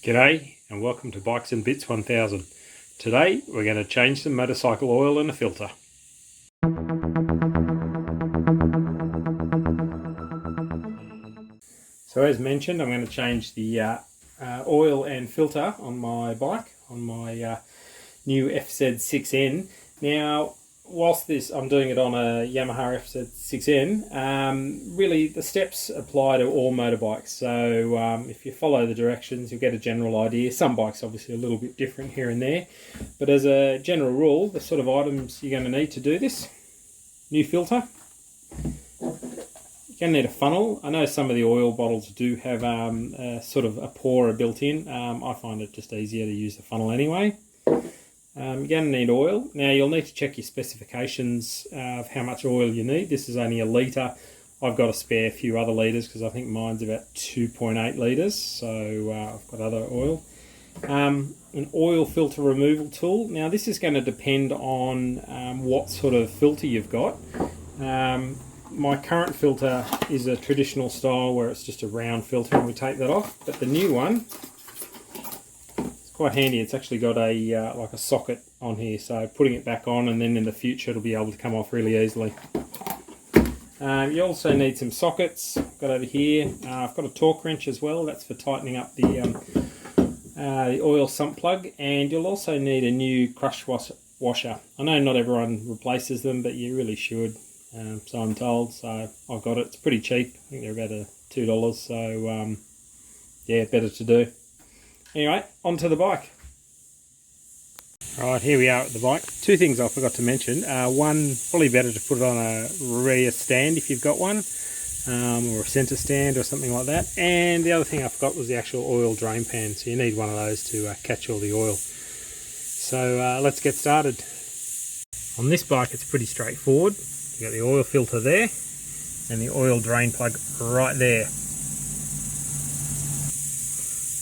G'day and welcome to Bikes and Bits 1000. Today we're going to change some motorcycle oil and a filter. So as mentioned, I'm going to change the oil and filter on my bike, on my new FZ6N. Now, whilst I'm doing it on a Yamaha FZ6N, really the steps apply to all motorbikes. So if you follow the directions, you'll get a general idea. Some bikes obviously a little bit different here and there, but as a general rule, the sort of items you're going to need to do this: new filter. You're going to need a funnel. I know some of the oil bottles do have sort of a pourer built in. I find it just easier to use the funnel anyway. You're going to need oil. Now you'll need to check your specifications of how much oil you need. This is only a litre. I've got a spare few other litres because I think mine's about 2.8 litres, so I've got other oil. An oil filter removal tool. Now this is going to depend on what sort of filter you've got. My current filter is a traditional style where it's just a round filter and we take that off, but the new one, quite handy. It's actually got a like a socket on here, so putting it back on and then in the future it'll be able to come off really easily. You also need some sockets. Got over here. I've got a torque wrench as well. That's for tightening up the oil sump plug, and you'll also need a new crush washer. I know not everyone replaces them, but you really should. So I'm told. So I've got it. It's pretty cheap. I think they're about $2. So yeah, better to do. Anyway, onto the bike. Right, here we are at the bike. Two things I forgot to mention. One, probably better to put it on a rear stand if you've got one, or a centre stand or something like that. And the other thing I forgot was the actual oil drain pan. So you need one of those to catch all the oil. So let's get started. On this bike, it's pretty straightforward. You've got the oil filter there and the oil drain plug right there.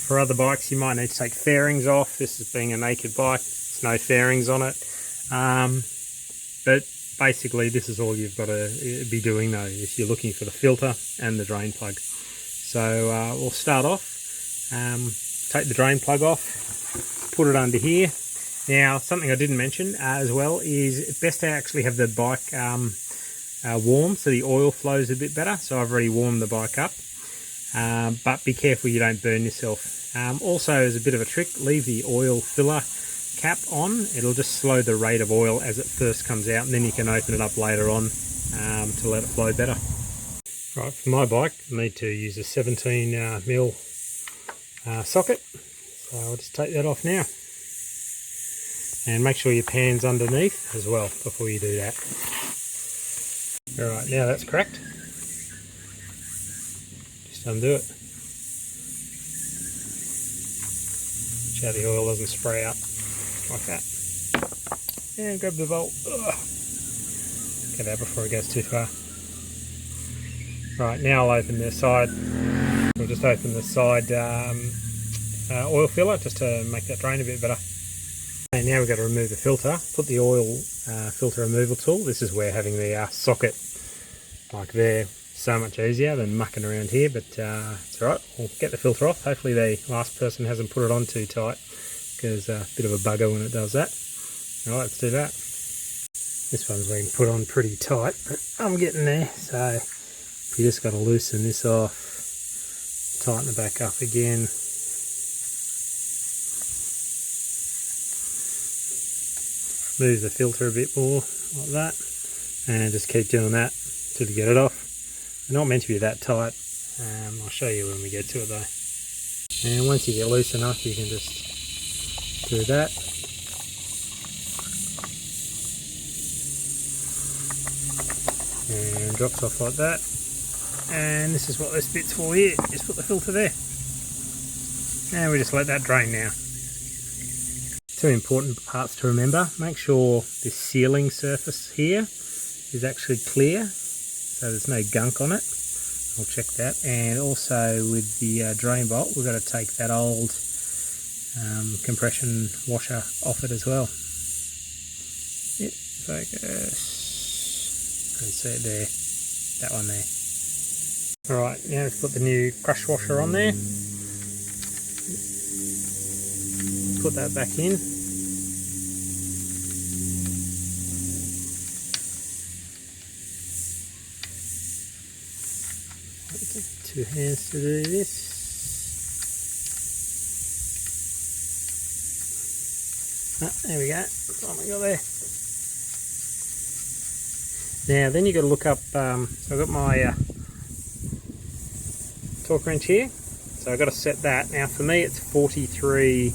For other bikes, you might need to take fairings off. This is being a naked bike, there's no fairings on it. But basically, this is all you've got to be doing though, if you're looking for the filter and the drain plug. So we'll start off, take the drain plug off, put it under here. Now, something I didn't mention as well is it's best to actually have the bike warm so the oil flows a bit better. So I've already warmed the bike up. But be careful you don't burn yourself. Also, as a bit of a trick, leave the oil filler cap on. It'll just slow the rate of oil as it first comes out, and then you can open it up later on to let it flow better. Right, for my bike, I need to use a 17mm socket. So I'll just take that off now. And make sure your pan's underneath as well before you do that. Alright, now that's cracked. Undo it. Watch out the oil doesn't spray out like that. And grab the bolt. Get out before it goes too far. Right, now I'll open the side. We'll just open the side oil filler just to make that drain a bit better. And now we've got to remove the filter. Put the oil filter removal tool. This is where having the socket like there. So much easier than mucking around here, but it's alright. We'll get the filter off. Hopefully the last person hasn't put it on too tight, because a bit of a bugger when it does that. Alright, let's do that. This one's been put on pretty tight, but I'm getting there. So you just got to loosen this off, tighten it back up again. Move the filter a bit more like that, and just keep doing that till you get it off. They're not meant to be that tight. I'll show you when we get to it though. And once you get loose enough, you can just do that. And drops off like that. And this is what this bit's for here. Just put the filter there. And we just let that drain now. Two important parts to remember. Make sure this sealing surface here is actually clear, so there's no gunk on it. I'll check that. And also with the drain bolt, we've got to take that old compression washer off it as well. Yep, focus. You can see it there, that one there. Alright, now let's put the new crush washer on there. put that back in. Two hands to do this. There we go. Finally got there. Now then you got to look up. So I've got my torque wrench here. So I've got to set that. Now for me it's 43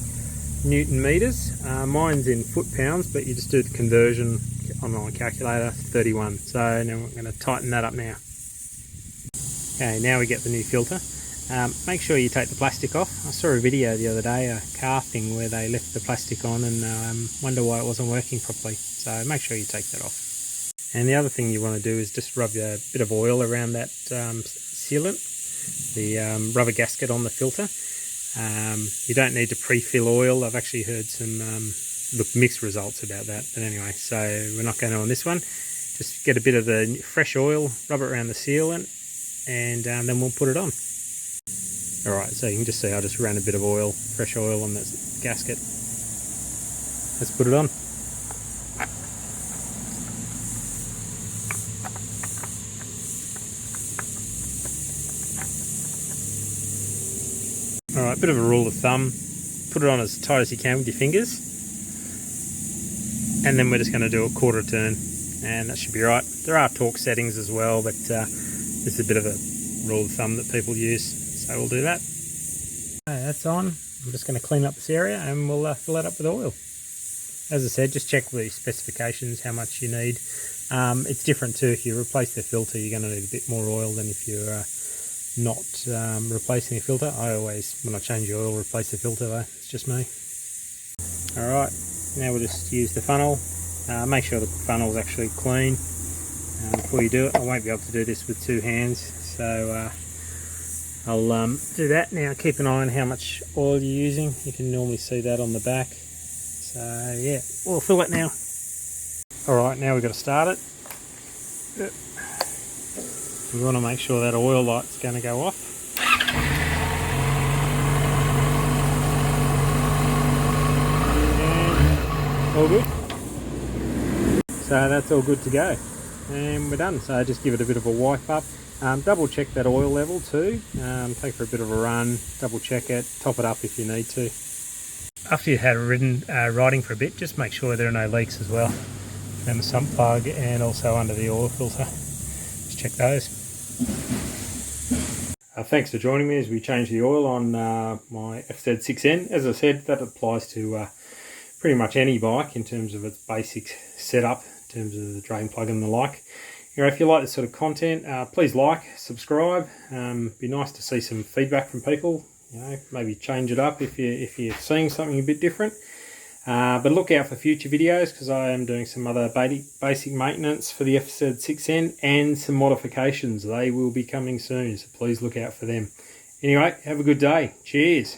Newton meters. Mine's in foot-pounds, but you just do the conversion on my calculator, 31. So now I'm going to tighten that up now. Okay, now we get the new filter. Make sure you take the plastic off. I saw a video the other day, a car thing, where they left the plastic on and wonder why it wasn't working properly. So make sure you take that off. And the other thing you want to do is just rub a bit of oil around that sealant, the rubber gasket on the filter. You don't need to pre-fill oil. I've actually heard some mixed results about that. But anyway, so we're not going to on this one. Just get a bit of the fresh oil, rub it around the sealant, and then we'll put it on. Alright, so you can just see I just ran a bit of oil, fresh oil on that gasket. Let's put it on. Alright, bit of a rule of thumb, put it on as tight as you can with your fingers, and then we're just going to do a quarter turn, and that should be right. There are torque settings as well, but this is a bit of a rule of thumb that people use. So we'll do that. Okay, that's on. I'm just going to clean up this area and we'll fill it up with oil. As I said, just check the specifications, how much you need. It's different too. If you replace the filter, you're going to need a bit more oil than if you're not replacing the filter. I always, when I change the oil, replace the filter though. It's just me. Alright, now we'll just use the funnel. Make sure the funnel's actually clean before you do it. I won't be able to do this with two hands, so I'll do that. Now keep an eye on how much oil you're using. You can normally see that on the back. So yeah, we'll fill it now. Alright, now we've got to start it. We want to make sure that oil light's going to go off. And all good. So that's all good to go. And we're done. So just give it a bit of a wipe up. Double check that oil level too. Take for a bit of a run, double check it, top it up if you need to. After you've had riding for a bit, just make sure there are no leaks as well. And the sump plug and also under the oil filter. Just check those. Thanks for joining me as we change the oil on my FZ6N. As I said, that applies to pretty much any bike in terms of its basic setup, in terms of the drain plug and the like. You know, if you like this sort of content, please like, subscribe. Be nice to see some feedback from people. You know, maybe change it up if you're seeing something a bit different. But look out for future videos because I am doing some other basic maintenance for the FZ6N and some modifications. They will be coming soon, so please look out for them. Anyway, have a good day. Cheers.